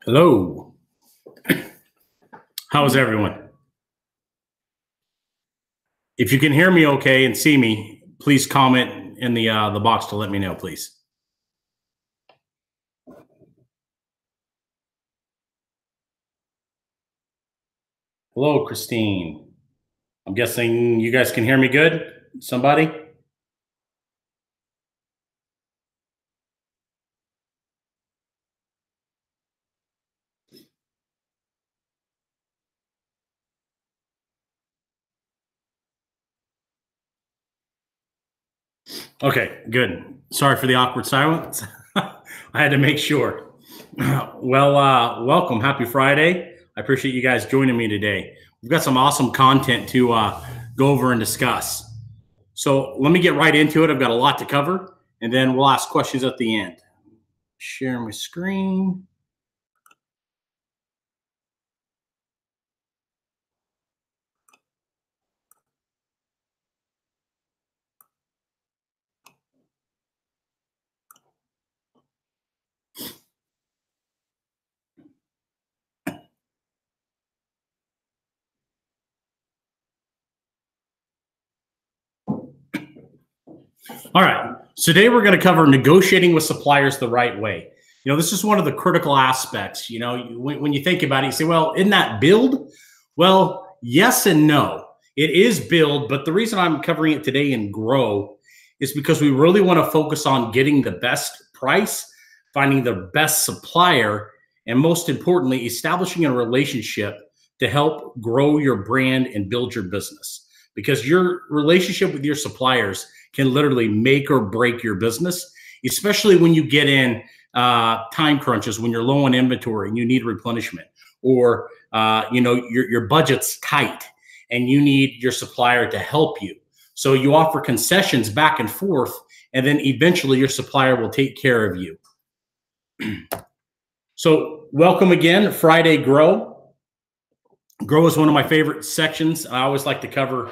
Hello. How is everyone? If you can hear me okay and see me, please comment in the box to let me know, please. Hello, Christine. I'm guessing you guys can hear me good? Somebody? Okay, good. Sorry for the awkward silence. I had to make sure. Welcome. Happy Friday. I appreciate you guys joining me today. We've got some awesome content to go over and discuss. So let me get right into it. I've got a lot to cover, and then we'll ask questions at the end. Share my screen. All right. So today we're going to cover negotiating with suppliers the right way. This is one of the critical aspects. When you think about it, you say, well, isn't that build? Well, yes and no. It is build, but the reason I'm covering it today in grow is because we really want to focus on getting the best price, finding the best supplier, and most importantly, establishing a relationship to help grow your brand and build your business. Because your relationship with your suppliers can literally make or break your business, especially when you get in time crunches, when you're low on inventory and you need replenishment, or your budget's tight and you need your supplier to help you. So you offer concessions back and forth, and then eventually your supplier will take care of you. So welcome again, Friday Grow. Grow is one of my favorite sections. I always like to cover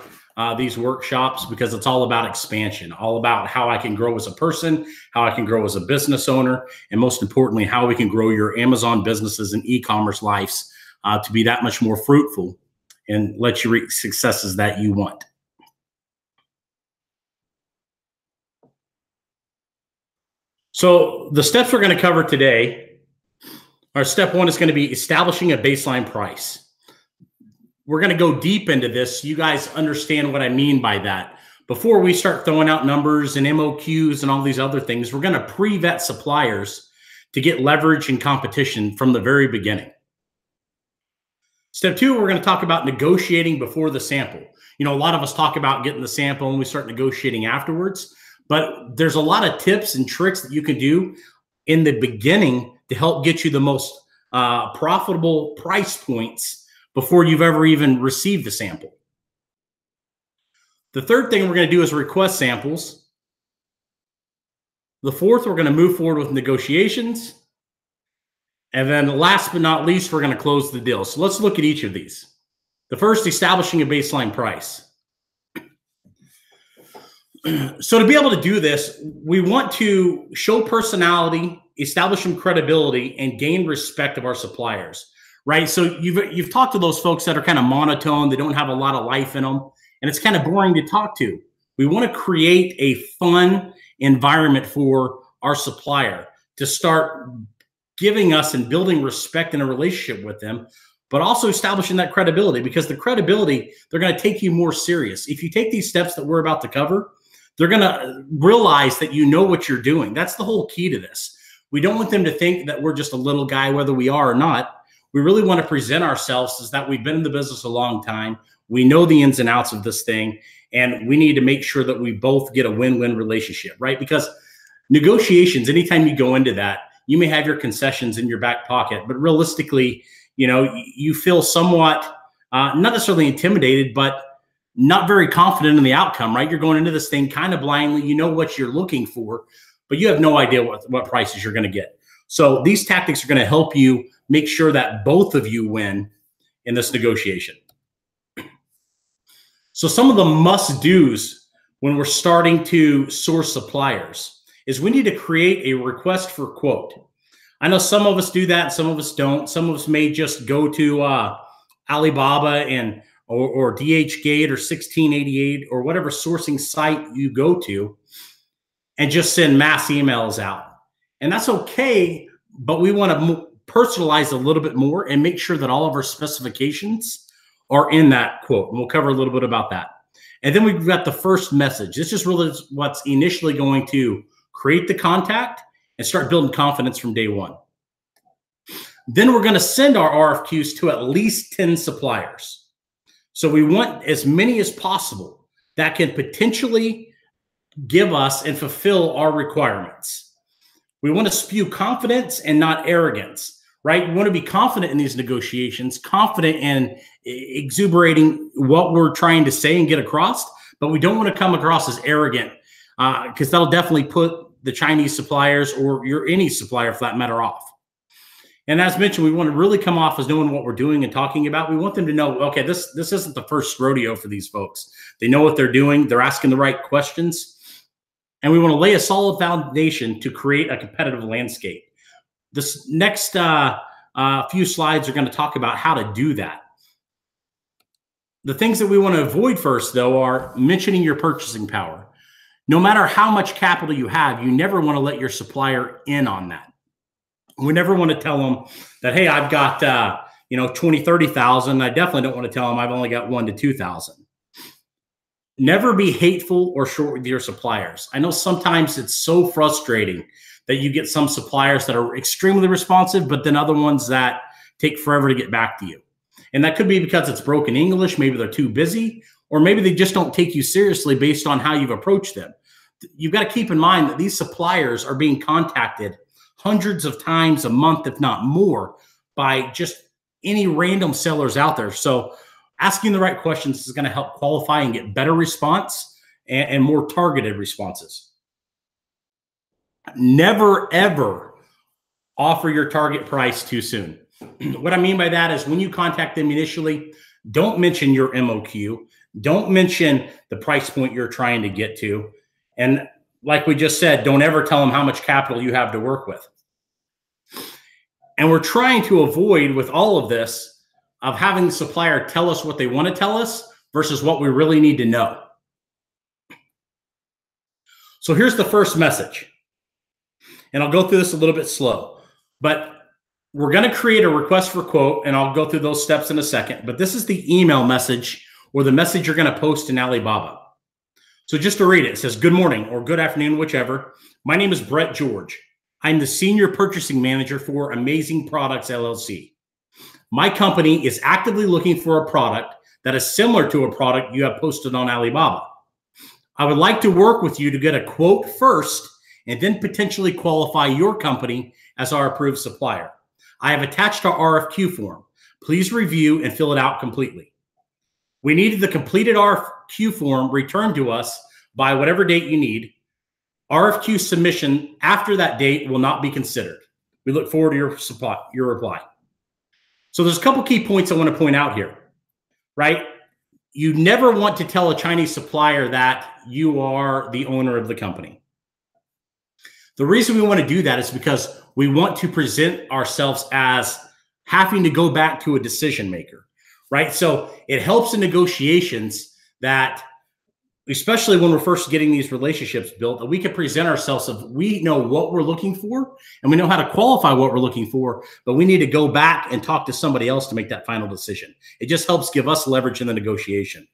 these workshops because it's all about expansion, all about how I can grow as a person, how I can grow as a business owner, and most importantly, how we can grow your Amazon businesses and e-commerce lives to be that much more fruitful and let you reach successes that you want. So the steps we're going to cover today are step one is going to be establishing a baseline price. We're going to go deep into this so you guys understand what I mean by that. Before we start throwing out numbers and MOQs and all these other things, we're going to pre-vet suppliers to get leverage and competition from the very beginning. Step two, we're going to talk about negotiating before the sample. A lot of us talk about getting the sample and we start negotiating afterwards, but there's a lot of tips and tricks that you can do in the beginning to help get you the most profitable price points before you've ever even received the sample. The third thing we're going to do is request samples. The fourth, we're going to move forward with negotiations. And then last but not least, we're going to close the deal. So let's look at each of these. The first, establishing a baseline price. So to be able to do this, we want to show personality, establish some credibility, and gain respect of our suppliers. Right. So you've talked to those folks that are kind of monotone. They don't have a lot of life in them, and it's kind of boring to talk to. We want to create a fun environment for our supplier to start giving us and building respect in a relationship with them, but also establishing that credibility, because the credibility, they're going to take you more serious. If you take these steps that we're about to cover, they're going to realize that you know what you're doing. That's the whole key to this. We don't want them to think that we're just a little guy, whether we are or not. We really want to present ourselves as that we've been in the business a long time. We know the ins and outs of this thing, and we need to make sure that we both get a win-win relationship, right? Because negotiations, anytime you go into that, you may have your concessions in your back pocket, but realistically, you feel somewhat not necessarily intimidated, but not very confident in the outcome, right? You're going into this thing kind of blindly. You know what you're looking for, but you have no idea what prices you're going to get. So these tactics are going to help you make sure that both of you win in this negotiation. So some of the must-dos when we're starting to source suppliers is we need to create a request for quote. I know some of us do that, some of us don't. Some of us may just go to Alibaba and or DHgate or 1688 or whatever sourcing site you go to and just send mass emails out. And that's okay, but we want to personalize a little bit more and make sure that all of our specifications are in that quote. And we'll cover a little bit about that. And then we've got the first message. This is really what's initially going to create the contact and start building confidence from day one. Then we're going to send our RFQs to at least 10 suppliers. So we want as many as possible that can potentially give us and fulfill our requirements. We want to spew confidence and not arrogance, right? We want to be confident in these negotiations, confident in exuberating what we're trying to say and get across, but we don't want to come across as arrogant because that'll definitely put the Chinese suppliers or any supplier for that matter off. And as mentioned, we want to really come off as knowing what we're doing and talking about. We want them to know, okay, this isn't the first rodeo for these folks. They know what they're doing. They're asking the right questions. And we want to lay a solid foundation to create a competitive landscape. This next few slides are going to talk about how to do that. The things that we want to avoid first, though, are mentioning your purchasing power. No matter how much capital you have, you never want to let your supplier in on that. We never want to tell them that, hey, I've got 20, 30,000. I definitely don't want to tell them I've only got 1 to 2,000. Never be hateful or short with your suppliers. I know sometimes it's so frustrating that you get some suppliers that are extremely responsive, but then other ones that take forever to get back to you. And that could be because it's broken English. Maybe they're too busy, or maybe they just don't take you seriously based on how you've approached them. You've got to keep in mind that these suppliers are being contacted hundreds of times a month, if not more, by just any random sellers out there. So asking the right questions is going to help qualify and get better response and more targeted responses. Never, ever offer your target price too soon. What I mean by that is when you contact them initially, don't mention your MOQ. Don't mention the price point you're trying to get to. And like we just said, don't ever tell them how much capital you have to work with. And we're trying to avoid with all of this of having the supplier tell us what they want to tell us versus what we really need to know. So here's the first message. And I'll go through this a little bit slow, but we're going to create a request for quote, and I'll go through those steps in a second. But this is the email message or the message you're going to post in Alibaba. So just to read it, it says, good morning or good afternoon, whichever. My name is Brett George. I'm the Senior Purchasing Manager for Amazing Products, LLC. My company is actively looking for a product that is similar to a product you have posted on Alibaba. I would like to work with you to get a quote first and then potentially qualify your company as our approved supplier. I have attached our RFQ form. Please review and fill it out completely. We need the completed RFQ form returned to us by whatever date you need. RFQ submission after that date will not be considered. We look forward to your reply. So there's a couple key points I want to point out here, right? You never want to tell a Chinese supplier that you are the owner of the company. The reason we want to do that is because we want to present ourselves as having to go back to a decision maker, right? So it helps in negotiations that, especially when we're first getting these relationships built, that we can present ourselves of we know what we're looking for and we know how to qualify what we're looking for, but we need to go back and talk to somebody else to make that final decision. It just helps give us leverage in the negotiation.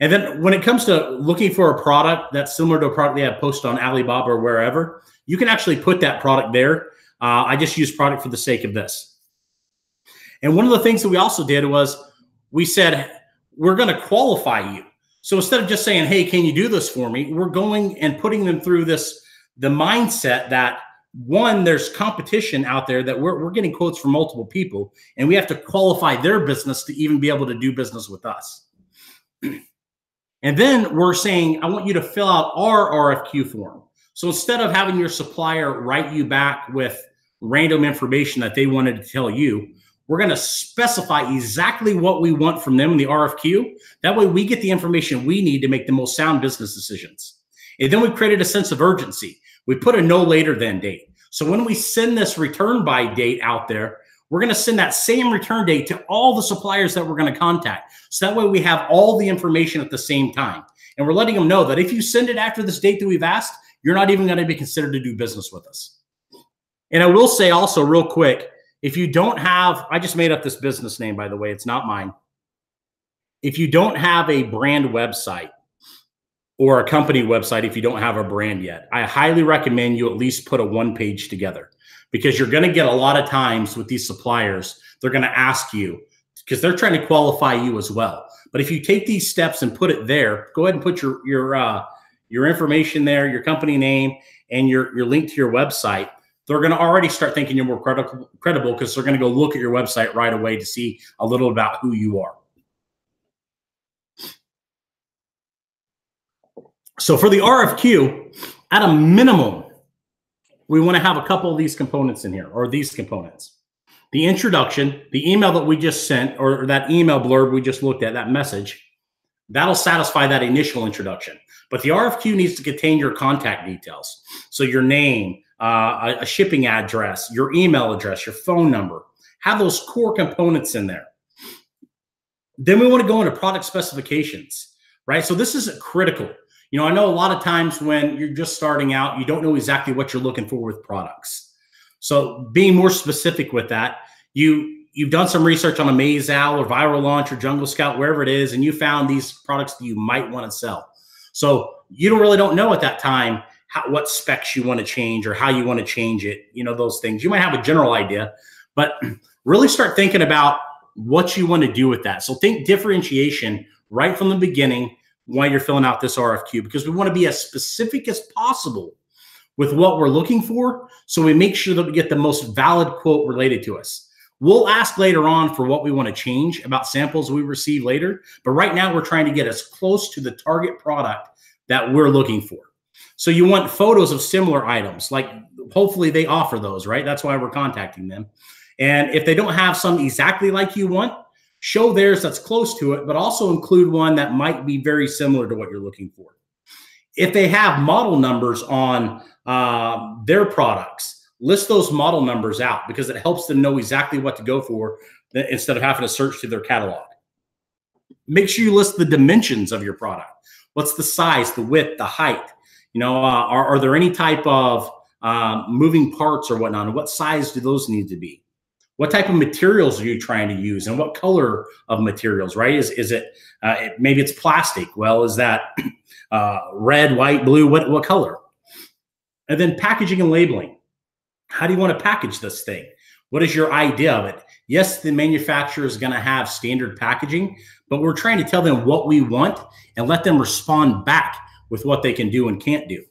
And then when it comes to looking for a product that's similar to a product they have posted on Alibaba or wherever, you can actually put that product there. I just use product for the sake of this. And one of the things that we also did was we said, we're going to qualify you. So instead of just saying, hey, can you do this for me? We're going and putting them through the mindset that, one, there's competition out there that we're getting quotes from multiple people, and we have to qualify their business to even be able to do business with us. And then we're saying, I want you to fill out our RFQ form. So instead of having your supplier write you back with random information that they wanted to tell you, we're going to specify exactly what we want from them in the RFQ. That way we get the information we need to make the most sound business decisions. And then we created a sense of urgency. We put a no later than date. So when we send this return by date out there, we're going to send that same return date to all the suppliers that we're going to contact. So that way we have all the information at the same time. And we're letting them know that if you send it after this date that we've asked, you're not even going to be considered to do business with us. And I will say also real quick, if you don't have, I just made up this business name, by the way, it's not mine. If you don't have a brand website or a company website, if you don't have a brand yet, I highly recommend you at least put a one-page together, because you're going to get a lot of times with these suppliers, they're going to ask you, because they're trying to qualify you as well. But if you take these steps and put it there, go ahead and put your information there, your company name, and your link to your website. They're going to already start thinking you're more credible, because they're going to go look at your website right away to see a little about who you are. So for the RFQ, at a minimum, we want to have a couple of these components in here, or these components. The introduction, the email that we just sent, or that email blurb we just looked at, that message, that'll satisfy that initial introduction. But the RFQ needs to contain your contact details. So your name, a shipping address, your email address, your phone number. Have those core components in there. Then we want to go into product specifications, right? So this is critical. You know, I know a lot of times when you're just starting out, you don't know exactly what you're looking for with products. So being more specific with that, you've done some research on AmazeOwl or Viral Launch or Jungle Scout, wherever it is, and you found these products that you might want to sell. So you really don't know at that time what specs you want to change or how you want to change it, you know, those things. You might have a general idea, but really start thinking about what you want to do with that. So think differentiation right from the beginning while you're filling out this RFQ, because we want to be as specific as possible with what we're looking for, so we make sure that we get the most valid quote related to us. We'll ask later on for what we want to change about samples we receive later, but right now we're trying to get as close to the target product that we're looking for. So you want photos of similar items, like hopefully they offer those, right? That's why we're contacting them. And if they don't have some exactly like you want, show theirs that's close to it, but also include one that might be very similar to what you're looking for. If they have model numbers on their products, list those model numbers out, because it helps them know exactly what to go for instead of having to search through their catalog. Make sure you list the dimensions of your product. What's the size, the width, the height? You know, are there any type of moving parts or whatnot? And what size do those need to be? What type of materials are you trying to use, and what color of materials, right? Is it, maybe it's plastic. Well, is that red, white, blue, what color? And then packaging and labeling. How do you want to package this thing? What is your idea of it? Yes, the manufacturer is going to have standard packaging, but we're trying to tell them what we want and let them respond back with what they can do and can't do.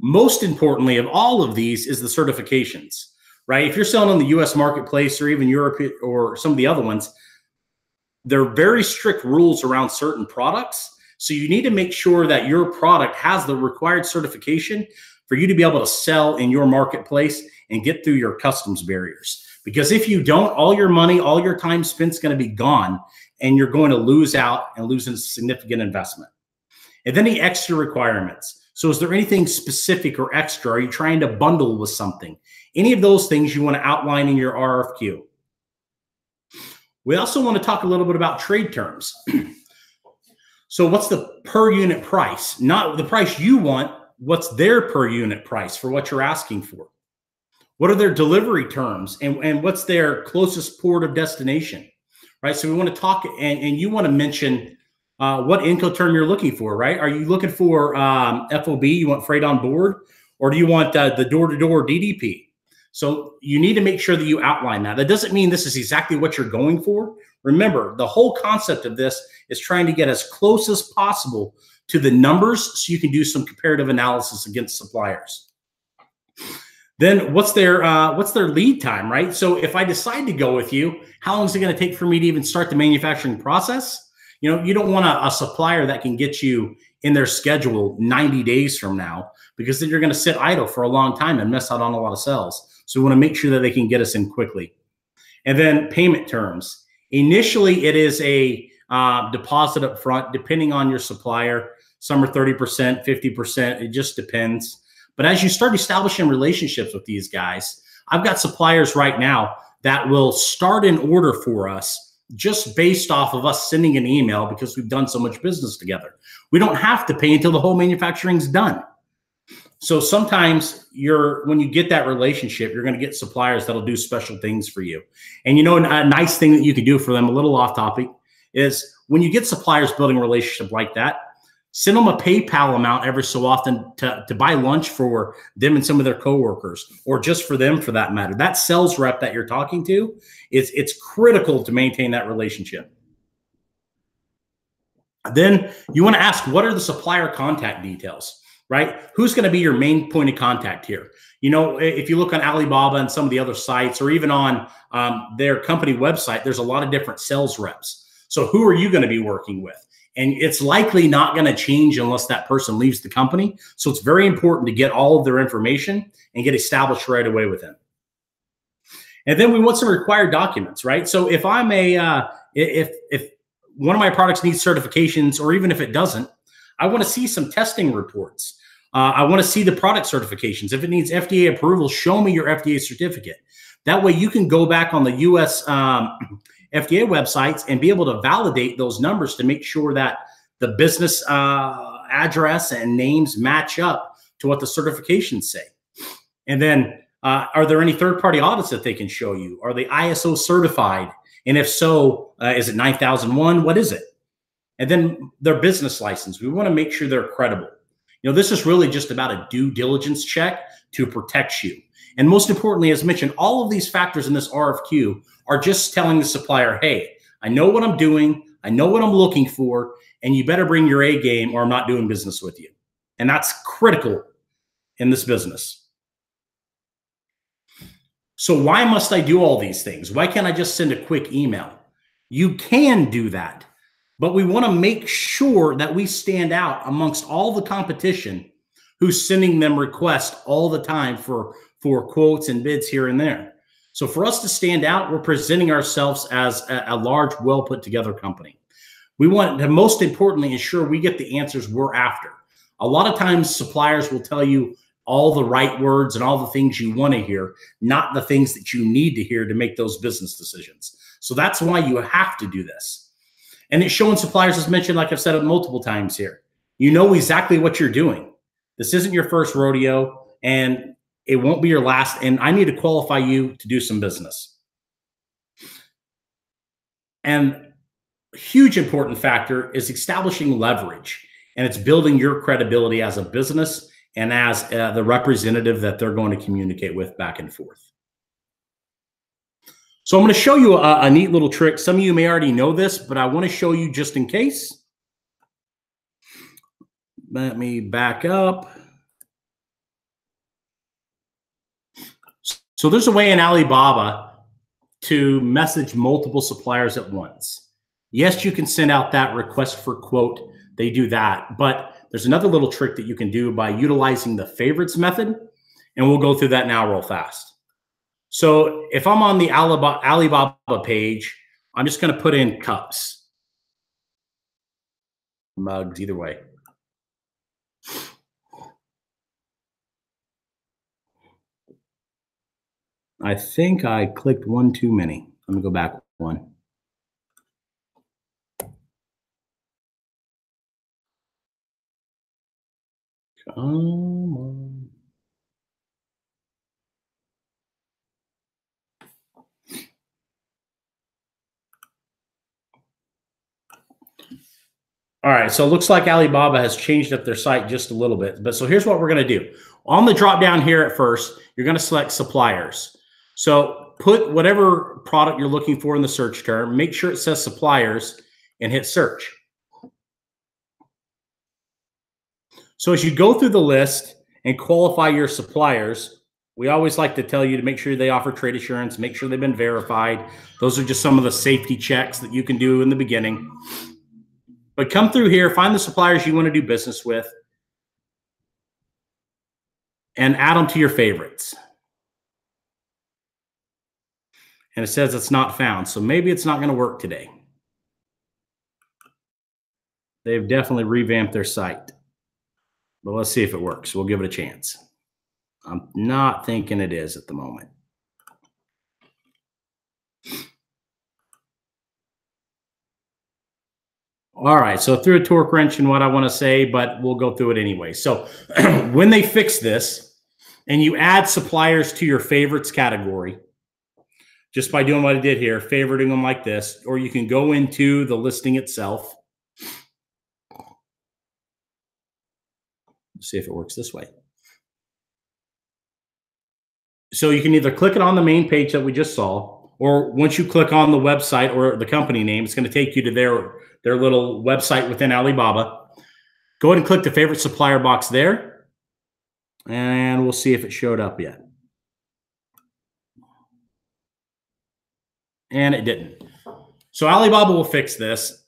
Most importantly of all of these is the certifications. Right? If you're selling on the US marketplace or even Europe or some of the other ones, there are very strict rules around certain products. So you need to make sure that your product has the required certification for you to be able to sell in your marketplace and get through your customs barriers. Because if you don't, all your money, all your time spent is going to be gone, and you're going to lose out and lose a significant investment. And then the extra requirements. So is there anything specific or extra? Are you trying to bundle with something? Any of those things you want to outline in your RFQ. We also want to talk a little bit about trade terms. So what's the per unit price? Not the price you want, what's their per unit price for what you're asking for? What are their delivery terms, and what's their closest port of destination, right? So we want to talk, and you want to mention what Incoterm you're looking for, right? Are you looking for FOB, you want freight on board, or do you want the door-to-door DDP? So you need to make sure that you outline that. That doesn't mean this is exactly what you're going for. Remember, the whole concept of this is trying to get as close as possible to the numbers so you can do some comparative analysis against suppliers. Then what's their lead time, right? So if I decide to go with you, how long is it going to take for me to even start the manufacturing process? You know, you don't want a supplier that can get you in their schedule 90 days from now, because then you're going to sit idle for a long time and miss out on a lot of sales. So we want to make sure that they can get us in quickly. And then payment terms. Initially, it is a deposit up front, depending on your supplier. Some are 30%, 50%. It just depends. But as you start establishing relationships with these guys, I've got suppliers right now that will start an order for us just based off of us sending an email because we've done so much business together. We don't have to pay until the whole manufacturing's done. So sometimes when you get that relationship, you're going to get suppliers that'll do special things for you. And a nice thing that you can do for them, a little off topic, is when you get suppliers building a relationship like that, send them a PayPal amount every so often to buy lunch for them and some of their coworkers, or just for them for that matter. That sales rep that you're talking to, it's critical to maintain that relationship. Then you want to ask, what are the supplier contact details, right? Who's going to be your main point of contact here? If you look on Alibaba and some of the other sites, or even on their company website, there's a lot of different sales reps. So who are you going to be working with? And it's likely not going to change unless that person leaves the company. So it's very important to get all of their information and get established right away with them. And then we want some required documents, right? So if I'm if one of my products needs certifications, or even if it doesn't, I want to see some testing reports. I want to see the product certifications. If it needs FDA approval, show me your FDA certificate. That way you can go back on the US FDA websites and be able to validate those numbers to make sure that the business address and names match up to what the certifications say. And then are there any third-party audits that they can show you? Are they ISO certified? And if so, is it 9001? What is it? And then their business license. We want to make sure they're credible. This is really just about a due diligence check to protect you. And most importantly, as mentioned, all of these factors in this RFQ are just telling the supplier, hey, I know what I'm doing, I know what I'm looking for, and you better bring your A game or I'm not doing business with you. And that's critical in this business. So why must I do all these things? Why can't I just send a quick email? You can do that, but we want to make sure that we stand out amongst all the competition who's sending them requests all the time for quotes and bids here and there. So for us to stand out, we're presenting ourselves as a large, well put together company. We want to most importantly ensure we get the answers we're after. A lot of times suppliers will tell you all the right words and all the things you want to hear, not the things that you need to hear to make those business decisions. So that's why you have to do this. And it's showing suppliers, as mentioned, like I've said it multiple times here, you know exactly what you're doing. This isn't your first rodeo, and it won't be your last, and I need to qualify you to do some business. And a huge important factor is establishing leverage, and it's building your credibility as a business and as the representative that they're going to communicate with back and forth. So I'm going to show you a neat little trick. Some of you may already know this, but I want to show you just in case. Let me back up. So there's a way in Alibaba to message multiple suppliers at once. Yes, you can send out that request for quote. They do that. But there's another little trick that you can do by utilizing the favorites method. And we'll go through that now real fast. So if I'm on the Alibaba page, I'm just going to put in cups, mugs, either way. I think I clicked one too many. Let me go back one. Come on. All right, so it looks like Alibaba has changed up their site just a little bit. But so here's what we're going to do. On the drop down here at first, you're going to select suppliers. So put whatever product you're looking for in the search term, make sure it says suppliers, and hit search. So as you go through the list and qualify your suppliers, we always like to tell you to make sure they offer trade assurance, make sure they've been verified. Those are just some of the safety checks that you can do in the beginning. But come through here, find the suppliers you want to do business with, and add them to your favorites. And it says it's not found, so maybe it's not going to work today. They've definitely revamped their site. But let's see if it works. We'll give it a chance. I'm not thinking it is at the moment. All right, so through a torque wrench and what I want to say, but we'll go through it anyway. So when they fix this and you add suppliers to your favorites category, just by doing what I did here, favoriting them like this, or you can go into the listing itself. Let's see if it works this way. So you can either click it on the main page that we just saw, or once you click on the website or the company name, it's going to take you to their little website within Alibaba. Go ahead and click the favorite supplier box there, and we'll see if it showed up yet. And it didn't. So Alibaba will fix this.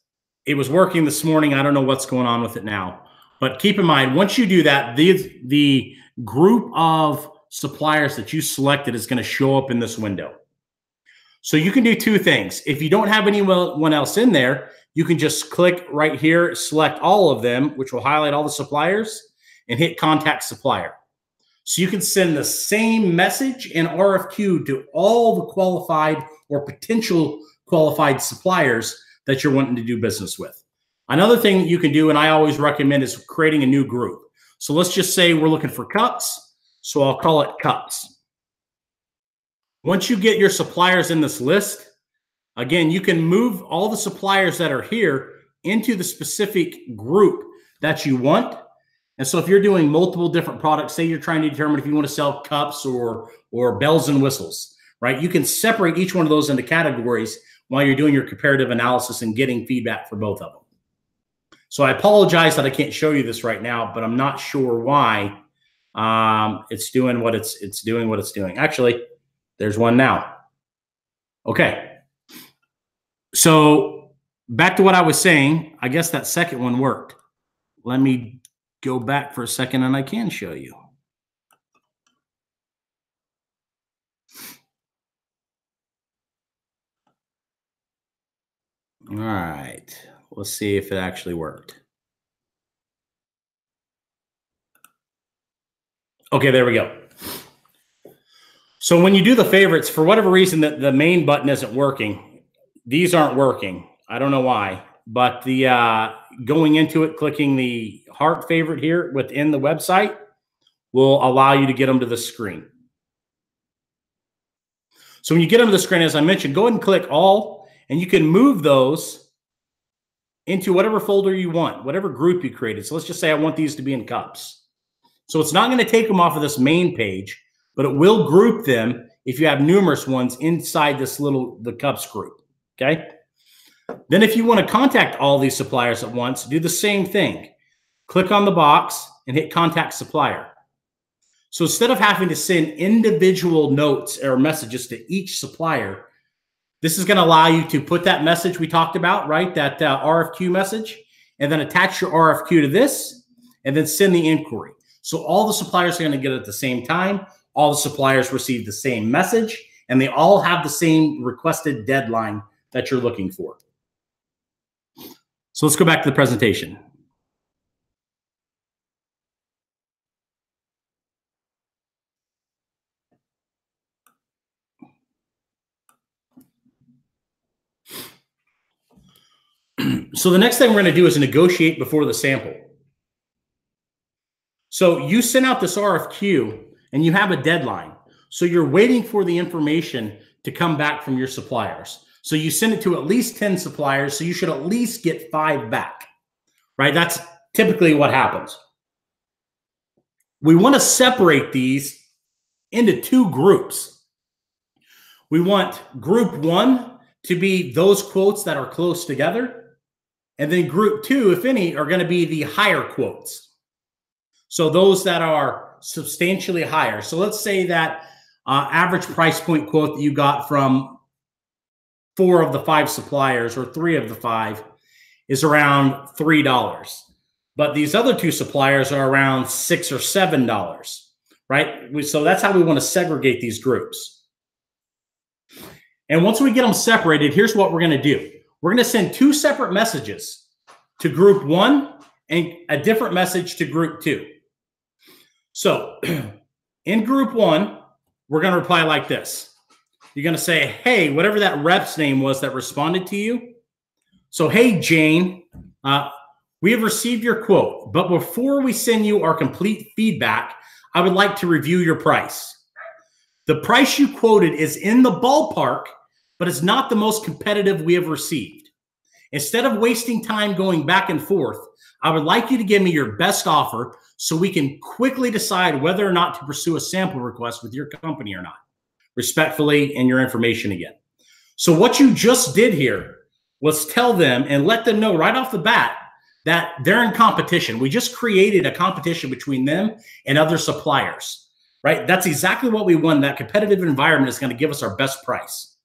It was working this morning. I don't know what's going on with it now. But keep in mind, once you do that, the group of suppliers that you selected is going to show up in this window. So you can do two things. If you don't have anyone else in there, you can just click right here, select all of them, which will highlight all the suppliers, and hit Contact Supplier. So you can send the same message and RFQ to all the qualified or potential qualified suppliers that you're wanting to do business with. Another thing you can do, and I always recommend, is creating a new group. So let's just say we're looking for cups. So I'll call it cups. Once you get your suppliers in this list, again, you can move all the suppliers that are here into the specific group that you want. And so if you're doing multiple different products, say you're trying to determine if you want to sell cups or bells and whistles, right? You can separate each one of those into categories while you're doing your comparative analysis and getting feedback for both of them. So I apologize that I can't show you this right now, but I'm not sure why it's doing what it's doing. Actually, there's one now. Okay. So back to what I was saying, I guess that second one worked. Let me go back for a second and I can show you. All right. Let's see if it actually worked. Okay, there we go. So when you do the favorites, for whatever reason, that the main button isn't working. These aren't working. I don't know why, but the going into it, clicking the heart favorite here within the website will allow you to get them to the screen. So when you get them to the screen, as I mentioned, go ahead and click all, and you can move those into whatever folder you want, whatever group you created. So let's just say I want these to be in cups. So it's not going to take them off of this main page, but it will group them if you have numerous ones inside this the cups group. Okay. Then if you want to contact all these suppliers at once, do the same thing. Click on the box and hit Contact Supplier. So instead of having to send individual notes or messages to each supplier, this is going to allow you to put that message we talked about, right? That RFQ message, and then attach your RFQ to this, and then send the inquiry. So all the suppliers are going to get it at the same time. All the suppliers receive the same message, and they all have the same requested deadline that you're looking for. So let's go back to the presentation. So the next thing we're going to do is negotiate before the sample. So you send out this RFQ and you have a deadline. So you're waiting for the information to come back from your suppliers. So you send it to at least 10 suppliers. So you should at least get 5 back, right? That's typically what happens. We want to separate these into 2 groups. We want group 1 to be those quotes that are close together. And then group 2, if any, are going to be the higher quotes. So those that are substantially higher. So let's say that average price point quote that you got from 4 of the 5 suppliers or 3 of the 5 is around $3. But these other 2 suppliers are around $6 or $7, right? So that's how we want to segregate these groups. And once we get them separated, here's what we're going to do. We're going to send 2 separate messages to group 1 and a different message to group 2. So In group one, we're going to reply like this. You're going to say, hey, whatever that rep's name was that responded to you. So, hey, Jane, we have received your quote, but before we send you our complete feedback, I would like to review your price. The price you quoted is in the ballpark, but it's not the most competitive we have received. Instead of wasting time going back and forth, I would like you to give me your best offer so we can quickly decide whether or not to pursue a sample request with your company or not. Respectfully, and your information again. So what you just did here was tell them and let them know right off the bat that they're in competition. We just created a competition between them and other suppliers, right? That's exactly what we want. That competitive environment is going to give us our best price.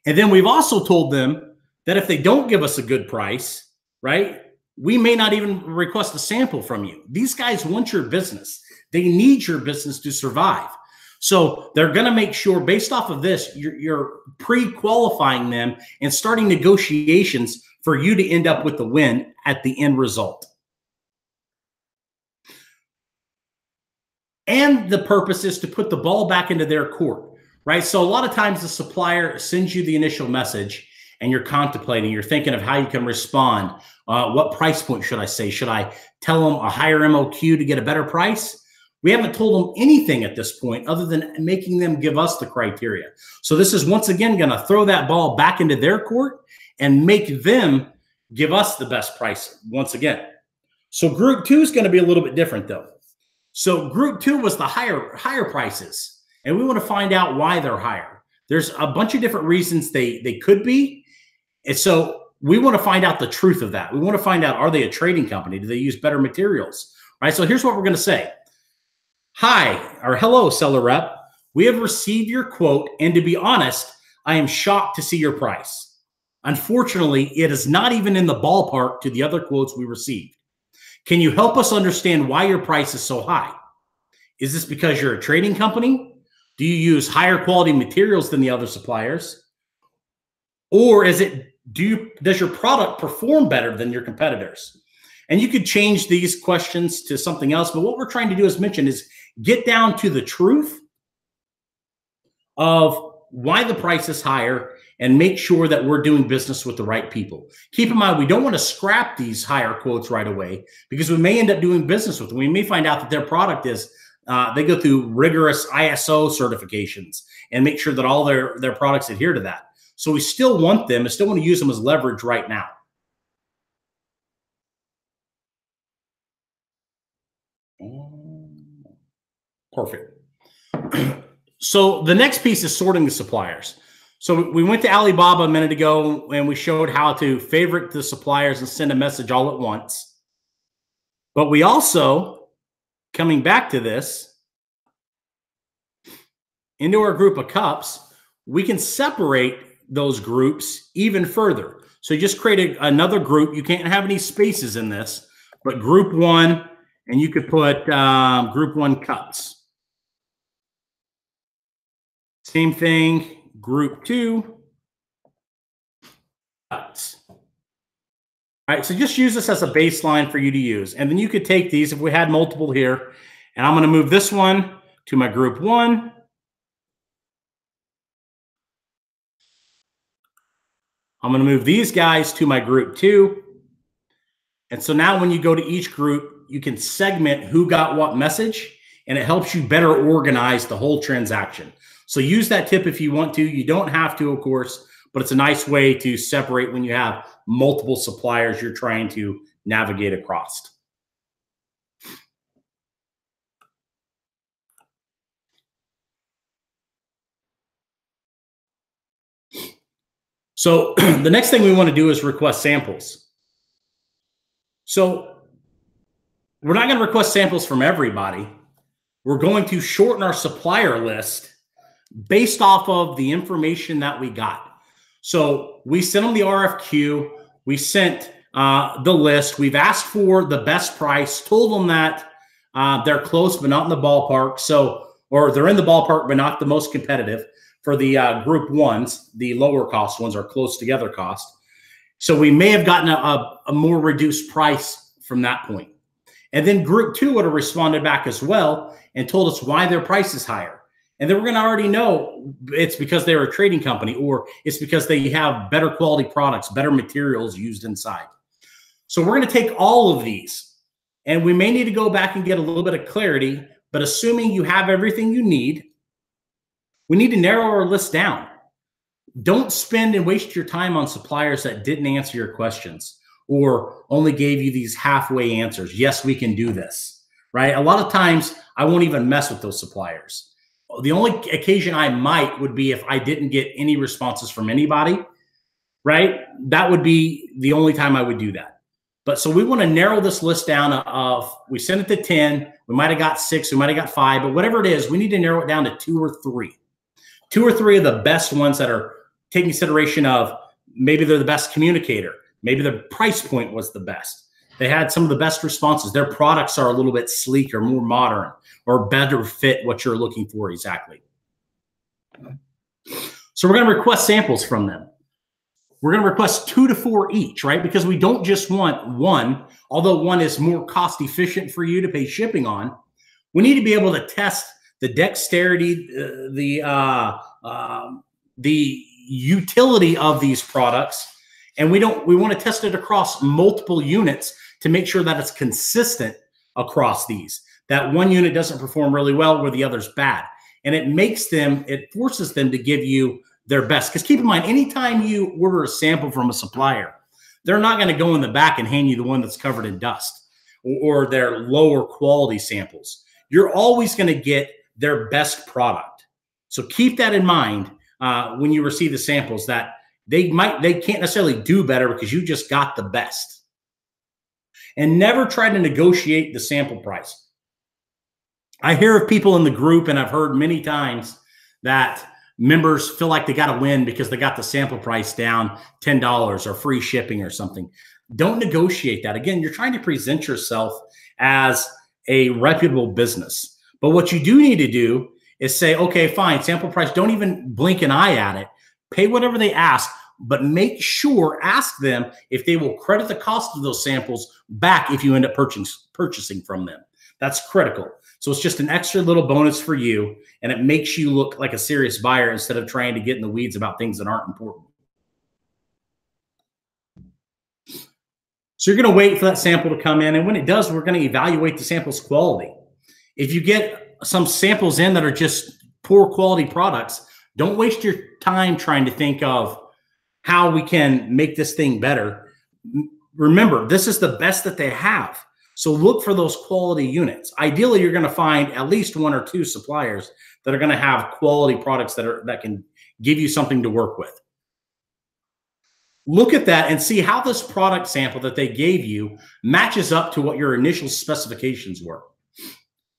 And then we've also told them that if they don't give us a good price, right, we may not even request a sample from you. These guys want your business. They need your business to survive. So they're going to make sure, based off of this, you're pre-qualifying them and starting negotiations for you to end up with the win at the end result. And the purpose is to put the ball back into their court, right? So a lot of times the supplier sends you the initial message and you're contemplating, you're thinking of how you can respond. What price point should I say? Should I tell them a higher MOQ to get a better price? We haven't told them anything at this point other than making them give us the criteria. So this is once again going to throw that ball back into their court and make them give us the best price once again. So group two is going to be a little bit different though. So group two was the higher prices, and we want to find out why they're higher. There's a bunch of different reasons they could be. And so we want to find out the truth of that. We want to find out, are they a trading company? Do they use better materials? Right? So here's what we're going to say. Hi, or hello, seller rep. We have received your quote, and to be honest, I am shocked to see your price. Unfortunately, it is not even in the ballpark to the other quotes we received. Can you help us understand why your price is so high? Is this because you're a trading company? Do you use higher quality materials than the other suppliers? Or is it, does your product perform better than your competitors? And you could change these questions to something else, but what we're trying to do, as mentioned, is get down to the truth of why the price is higher and make sure that we're doing business with the right people. Keep in mind, we don't want to scrap these higher quotes right away because we may end up doing business with them. We may find out that their product is, they go through rigorous ISO certifications and make sure that all their products adhere to that. So we still want them and still want to use them as leverage right now. Perfect. So the next piece is sorting the suppliers. So we went to Alibaba a minute ago and we showed how to favorite the suppliers and send a message all at once. But we also, coming back to this, into our group of cups, we can separate those groups even further. So you just create another group. You can't have any spaces in this, but group one, and you could put group one cups. Same thing, group two, cuts. All right, so just use this as a baseline for you to use. And then you could take these, if we had multiple here, and I'm going to move this one to my group one. I'm going to move these guys to my group two. And so now when you go to each group, you can segment who got what message, and it helps you better organize the whole transaction. So use that tip if you want to. You don't have to, of course, but it's a nice way to separate when you have multiple suppliers you're trying to navigate across. So the next thing we want to do is request samples. So we're not going to request samples from everybody. We're going to shorten our supplier list based off of the information that we got. So we sent them the RFQ. We sent the list. We've asked for the best price, told them that they're close but not in the ballpark. So, or they're in the ballpark but not the most competitive. For the group ones, the lower cost ones are close together cost. So we may have gotten a more reduced price from that point. And then group two would have responded back as well and told us why their price is higher. And then we're going to already know it's because they're a trading company, or it's because they have better quality products, better materials used inside. So we're going to take all of these, and we may need to go back and get a little bit of clarity, but assuming you have everything you need, we need to narrow our list down. Don't spend and waste your time on suppliers that didn't answer your questions or only gave you these halfway answers. Yes, we can do this, right? A lot of times I won't even mess with those suppliers. The only occasion I might would be if I didn't get any responses from anybody, right? That would be the only time I would do that. But so we want to narrow this list down of, we sent it to 10, we might have got 6, we might have got 5, but whatever it is, we need to narrow it down to 2 or 3. 2 or 3 of the best ones that are taking consideration of maybe they're the best communicator, maybe the price point was the best. They had some of the best responses. Their products are a little bit sleeker, more modern, or better fit what you're looking for exactly. So we're going to request samples from them. We're going to request 2 to 4 each, right? Because we don't just want one, although one is more cost efficient for you to pay shipping on. We need to be able to test the dexterity, the utility of these products. And we want to test it across multiple units to make sure that it's consistent across these, that one unit doesn't perform really well where the other's bad. And it forces them to give you their best. Because keep in mind, anytime you order a sample from a supplier, they're not going to go in the back and hand you the one that's covered in dust or their lower quality samples. You're always going to get their best product. So keep that in mind when you receive the samples, that they can't necessarily do better because you just got the best. And never try to negotiate the sample price. I hear of people in the group, and I've heard many times that members feel like they got to win because they got the sample price down $10 or free shipping or something. Don't negotiate that. Again, you're trying to present yourself as a reputable business. But what you do need to do is say, okay, fine, sample price, don't even blink an eye at it. Pay whatever they ask, but ask them if they will credit the cost of those samples back if you end up purchasing from them. That's critical. So it's just an extra little bonus for you, and it makes you look like a serious buyer instead of trying to get in the weeds about things that aren't important. So you're going to wait for that sample to come in, and when it does, we're going to evaluate the sample's quality. If you get some samples in that are just poor quality products, don't waste your time trying to think of how we can make this thing better. Remember, this is the best that they have. So look for those quality units. Ideally, you're going to find at least 1 or 2 suppliers that are going to have quality products that can give you something to work with. Look at that and see how this product sample that they gave you matches up to what your initial specifications were,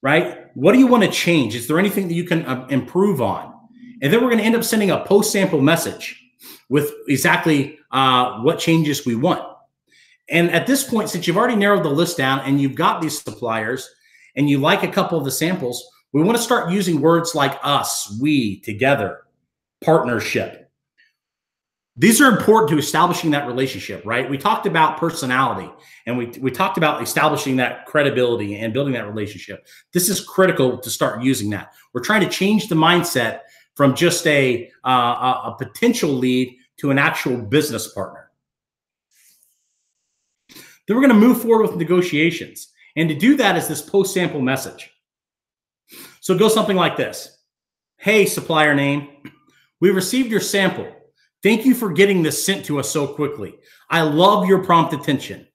right? What do you want to change? Is there anything that you can improve on? And then we're going to end up sending a post-sample message with exactly what changes we want. And at this point, since you've already narrowed the list down and you've got these suppliers and you like a couple of the samples, we want to start using words like us, we, together, partnership. These are important to establishing that relationship, right? We talked about personality, and we talked about establishing that credibility and building that relationship. This is critical to start using that. We're trying to change the mindset from just a potential lead to an actual business partner. Then we're going to move forward with negotiations. And to do that is this post-sample message. So it goes something like this. Hey, supplier name, we received your sample. Thank you for getting this sent to us so quickly. I love your prompt attention.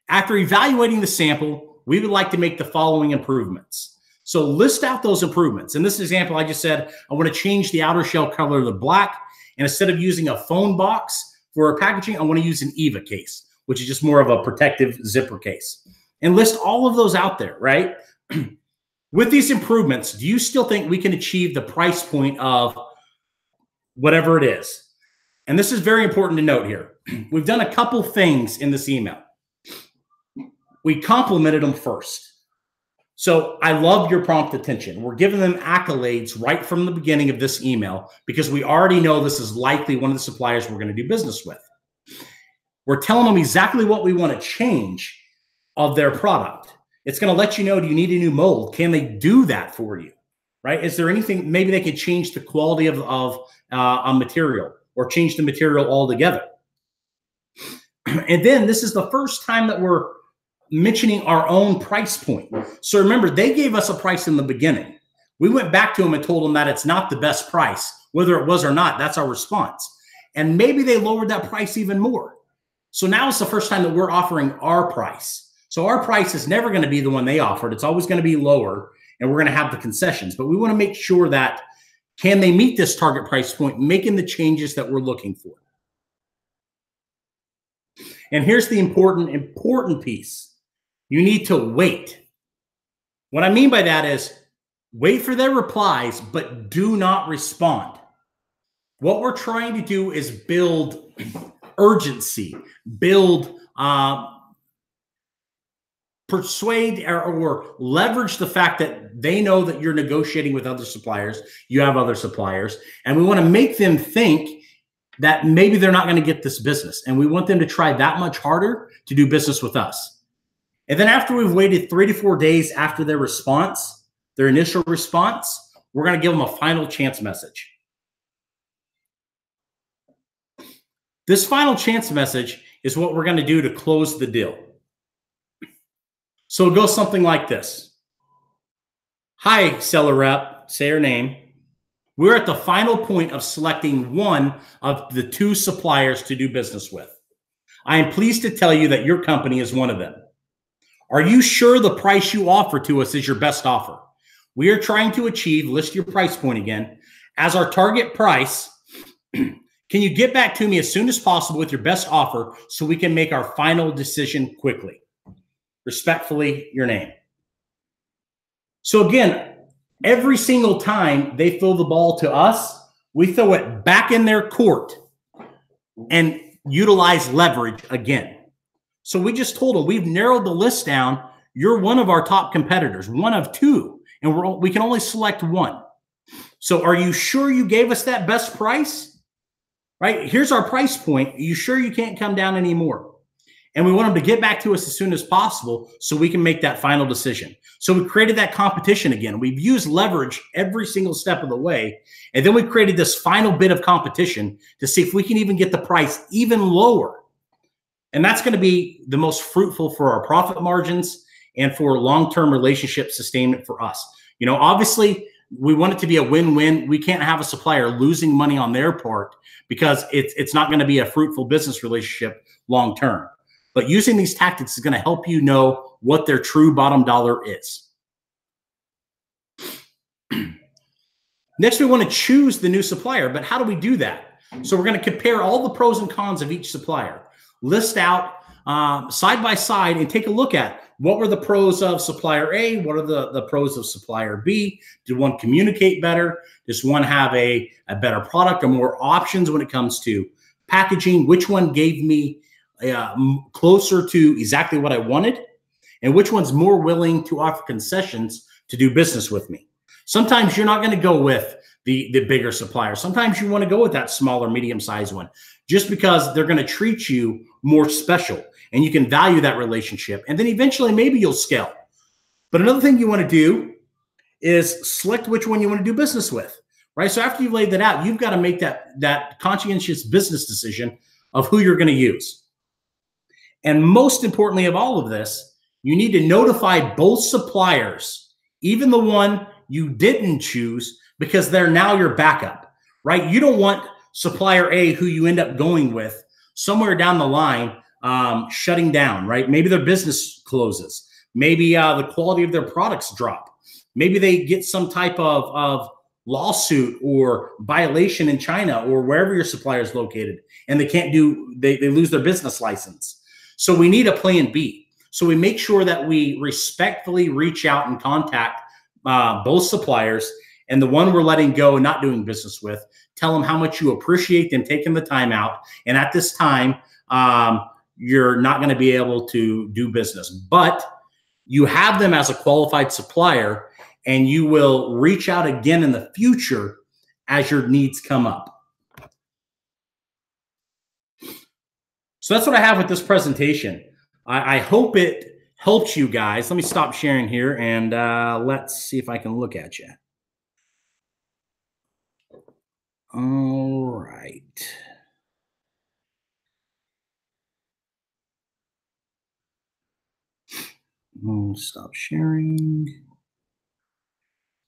After evaluating the sample, we would like to make the following improvements. So list out those improvements. In this example, I just said, I want to change the outer shell color to black. And instead of using a phone box for our packaging, I want to use an EVA case, which is just more of a protective zipper case. And list all of those out there, right? With these improvements, do you still think we can achieve the price point of whatever it is? And this is very important to note here. We've done a couple things in this email. We complimented them first. So I love your prompt attention. We're giving them accolades right from the beginning of this email because we already know this is likely one of the suppliers we're going to do business with. We're telling them exactly what we want to change of their product. It's going to let you know, do you need a new mold? Can they do that for you? Right? Is there anything, maybe they could change the quality of a material or change the material altogether. And then this is the first time that we're mentioning our own price point. So remember, they gave us a price in the beginning. We went back to them and told them that it's not the best price, whether it was or not. That's our response. And maybe they lowered that price even more. So now it's the first time that we're offering our price. So our price is never going to be the one they offered. It's always going to be lower, and we're going to have the concessions. But we want to make sure that, can they meet this target price point, making the changes that we're looking for? And here's the important piece. You need to wait. What I mean by that is wait for their replies, but do not respond. What we're trying to do is build urgency, build, persuade or leverage the fact that they know that you're negotiating with other suppliers, you have other suppliers, and we want to make them think that maybe they're not going to get this business. And we want them to try that much harder to do business with us. And then after we've waited 3 to 4 days after their response, their initial response, we're going to give them a final chance message. This final chance message is what we're going to do to close the deal. So it goes something like this. Hi, seller rep, say your name. We're at the final point of selecting one of the 2 suppliers to do business with. I am pleased to tell you that your company is one of them. Are you sure the price you offer to us is your best offer? We are trying to achieve, list your price point again, as our target price. Can you get back to me as soon as possible with your best offer so we can make our final decision quickly? Respectfully, your name. So again, every single time they throw the ball to us, we throw it back in their court and utilize leverage again. So we just told them we've narrowed the list down. You're one of our top competitors, one of 2, and we can only select one. So are you sure you gave us that best price? Right? Here's our price point. Are you sure you can't come down anymore? And we want them to get back to us as soon as possible so we can make that final decision. So we created that competition again. We've used leverage every single step of the way. And then we created this final bit of competition to see if we can even get the price even lower. And that's going to be the most fruitful for our profit margins and for long-term relationship sustainment for us. You know, obviously, we want it to be a win-win. We can't have a supplier losing money on their part because it's not going to be a fruitful business relationship long-term. But using these tactics is going to help you know what their true bottom dollar is. Next, we want to choose the new supplier. But how do we do that? So we're going to compare all the pros and cons of each supplier. List out side by side and take a look at what were the pros of supplier A? What are the pros of supplier B? Did one communicate better? Does one have a better product or more options when it comes to packaging? Which one gave me closer to exactly what I wanted? And which one's more willing to offer concessions to do business with me? Sometimes you're not going to go with the bigger supplier. Sometimes you want to go with that smaller, medium-sized one just because they're going to treat you more special and you can value that relationship. And then eventually maybe you'll scale. But another thing you want to do is select which one you want to do business with, right? So after you've laid that out, you've got to make that conscientious business decision of who you're going to use. And most importantly of all of this, you need to notify both suppliers, even the one you didn't choose, because they're now your backup, right? You don't want supplier A, who you end up going with, somewhere down the line shutting down, right? Maybe their business closes. Maybe the quality of their products drop. Maybe they get some type of lawsuit or violation in China or wherever your supplier is located, and they can't do, they lose their business license. So we need a plan B. So we make sure that we respectfully reach out and contact both suppliers, and the one we're letting go and not doing business with, tell them how much you appreciate them taking the time out. And at this time, you're not going to be able to do business, but you have them as a qualified supplier, and you will reach out again in the future as your needs come up. So that's what I have with this presentation. I hope it helped you guys. Let me stop sharing here and let's see if I can look at you. All right. Stop sharing.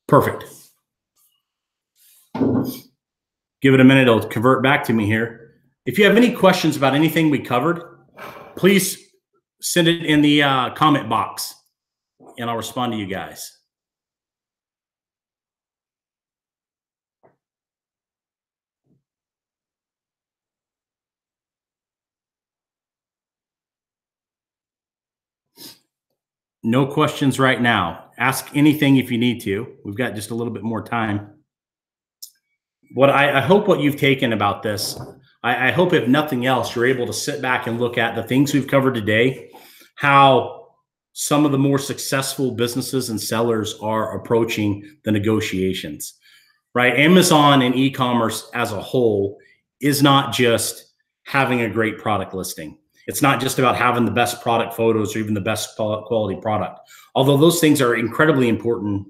Perfect. Give it a minute. It'll convert back to me here. If you have any questions about anything we covered, please send it in the comment box and I'll respond to you guys. No questions right now. Ask anything if you need to. We've got just a little bit more time. What I hope what you've taken about this, I hope if nothing else, you're able to sit back and look at the things we've covered today, how some of the more successful businesses and sellers are approaching the negotiations, right? Amazon and e-commerce as a whole is not just having a great product listing. It's not just about having the best product photos or even the best quality product. Although those things are incredibly important,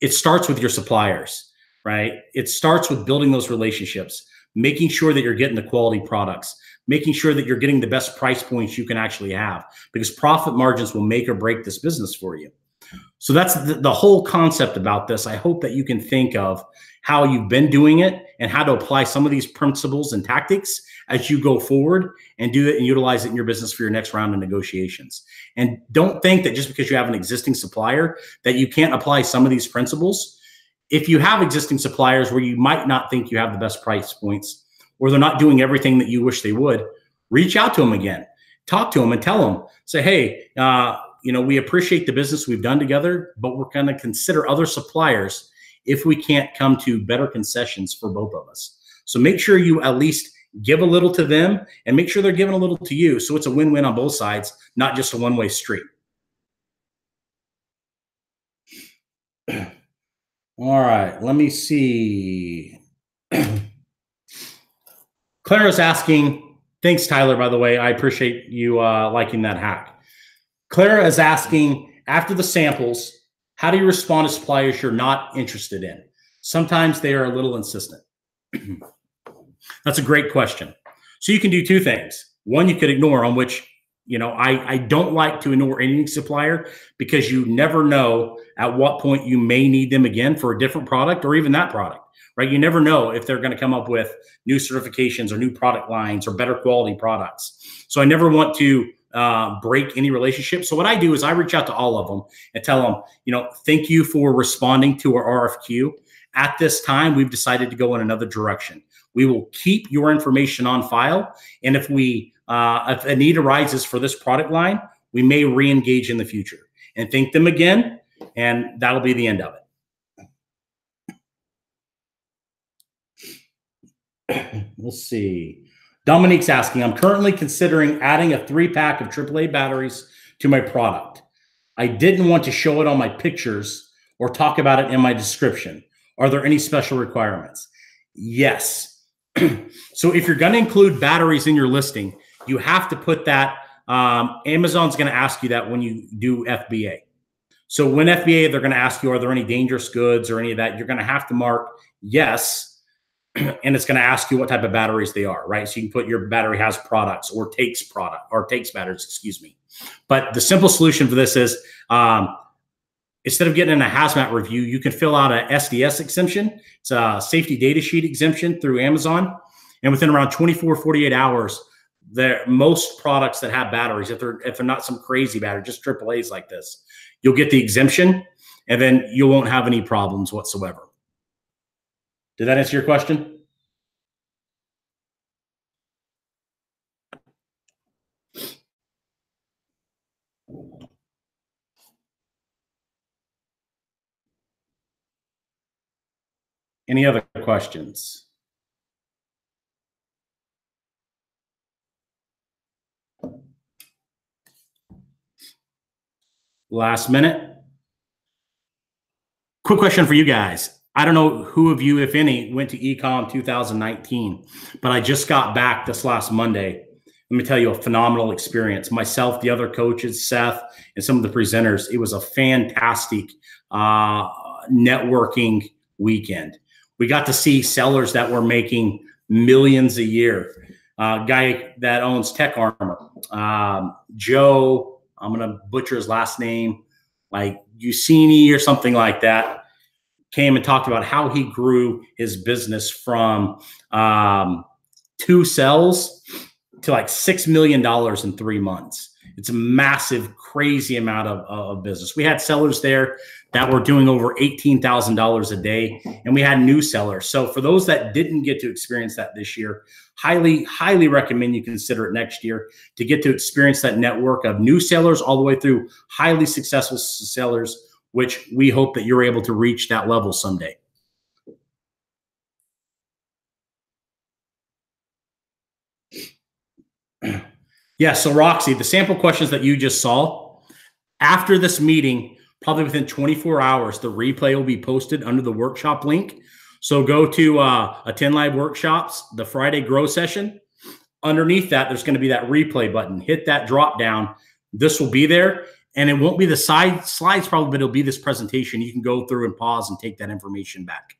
it starts with your suppliers, right? It starts with building those relationships, making sure that you're getting the quality products, making sure that you're getting the best price points you can actually have, because profit margins will make or break this business for you. So that's the whole concept about this. I hope that you can think of how you've been doing it and how to apply some of these principles and tactics as you go forward and do it and utilize it in your business for your next round of negotiations. And don't think that just because you have an existing supplier that you can't apply some of these principles. If you have existing suppliers where you might not think you have the best price points or they're not doing everything that you wish they would, reach out to them again, talk to them and tell them, say, hey, we appreciate the business we've done together, but we're going to consider other suppliers if we can't come to better concessions for both of us. So make sure you at least give a little to them and make sure they're giving a little to you. So it's a win-win on both sides, not just a one-way street. All right, let me see. Clara's asking, thanks, Tyler, by the way. I appreciate you liking that hack. Clara is asking, after the samples, how do you respond to suppliers you're not interested in? Sometimes they are a little insistent. That's a great question. So you can do two things. One, you could ignore, on which, I don't like to ignore any supplier because you never know at what point you may need them again for a different product or even that product, right? You never know if they're going to come up with new certifications or new product lines or better quality products. So I never want to break any relationship. So what I do is I reach out to all of them and tell them, thank you for responding to our RFQ. At this time, we've decided to go in another direction. We will keep your information on file. And if a need arises for this product line, we may re-engage in the future and thank them again. And that'll be the end of it. Let's see. Dominique's asking, I'm currently considering adding a 3-pack of AAA batteries to my product. I didn't want to show it on my pictures or talk about it in my description. Are there any special requirements? Yes. So if you're going to include batteries in your listing, you have to put that. Amazon's going to ask you that when you do FBA. So when FBA, they're going to ask you, are there any dangerous goods or any of that? You're going to have to mark yes. And it's going to ask you what type of batteries they are, right? So you can put your battery has products or takes batteries, excuse me. But the simple solution for this is instead of getting in a hazmat review, you can fill out a SDS exemption. It's a safety data sheet exemption through Amazon. And within around 24, 48 hours, most products that have batteries, if they're not some crazy battery, just AAAs like this, you'll get the exemption and then you won't have any problems whatsoever. Did that answer your question? Any other questions? Last minute. Quick question for you guys. I don't know who of you, if any, went to Ecom 2019, but I just got back this last Monday let me tell you, a phenomenal experience. Myself, the other coaches, Seth, and some of the presenters, it was a fantastic networking weekend. We got to see sellers that were making millions a year. Guy that owns Tech Armor, Joe, I'm going to butcher his last name, like Ucini or something like that, came and talked about how he grew his business from 2 cells to like $6 million in 3 months. It's a massive, crazy amount of business. We had sellers there that were doing over $18,000 a day, and we had new sellers. So for those that didn't get to experience that this year, highly, highly recommend you consider it next year to get to experience that network of new sellers all the way through highly successful sellers, which we hope that you're able to reach that level someday. Yeah, so Roxy, the sample questions that you just saw, after this meeting, probably within 24 hours, the replay will be posted under the workshop link. So go to Attend Live Workshops, the Friday Grow session. Underneath that, there's going to be that replay button. Hit that drop down. This will be there. And it won't be the slides probably, but it'll be this presentation. You can go through and pause and take that information back.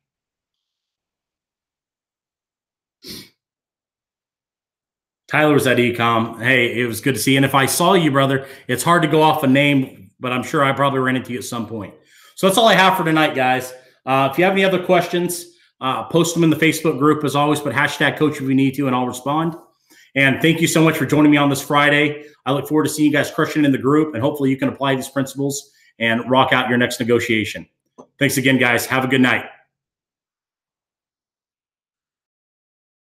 Tyler was at Ecom. Hey, it was good to see you. And if I saw you, brother, it's hard to go off a name, but I'm sure I probably ran into you at some point. So that's all I have for tonight, guys. If you have any other questions, post them in the Facebook group as always, but hashtag coach if you need to, and I'll respond. And thank you so much for joining me on this Friday. I look forward to seeing you guys crushing in the group, and hopefully you can apply these principles and rock out your next negotiation. Thanks again, guys. Have a good night.